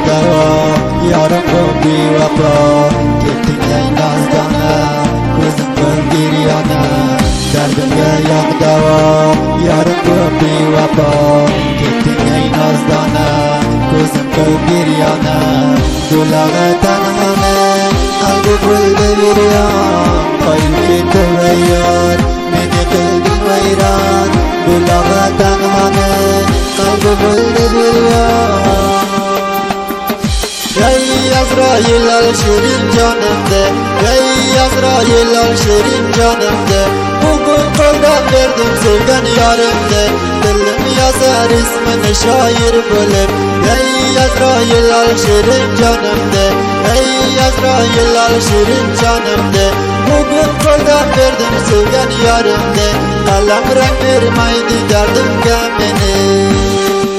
dava yarım bu bir vapa Gittin ey nazdana Gözüm bir yana Derdimge yok dava yarım bu bir vapa Gittin ey nazdana Gözüm bir yana Dulağı tanımane Kalbi buldu bir yan Kalbi tüveyyar Beni kıldın vayran Dulağı tanımane Kalbi buldu bir yan Ey Azrail al şirin canımda Ey Azrail al şirin canımda Bugün koldan verdim sevgen yarımda Dilim yazar ismini şair bulup Ey Azrail al şirin canımda Ey Azrail al şirin canımda Bugün koldan verdim sevgen yarımda Kalam renk vermeydi derdim gemini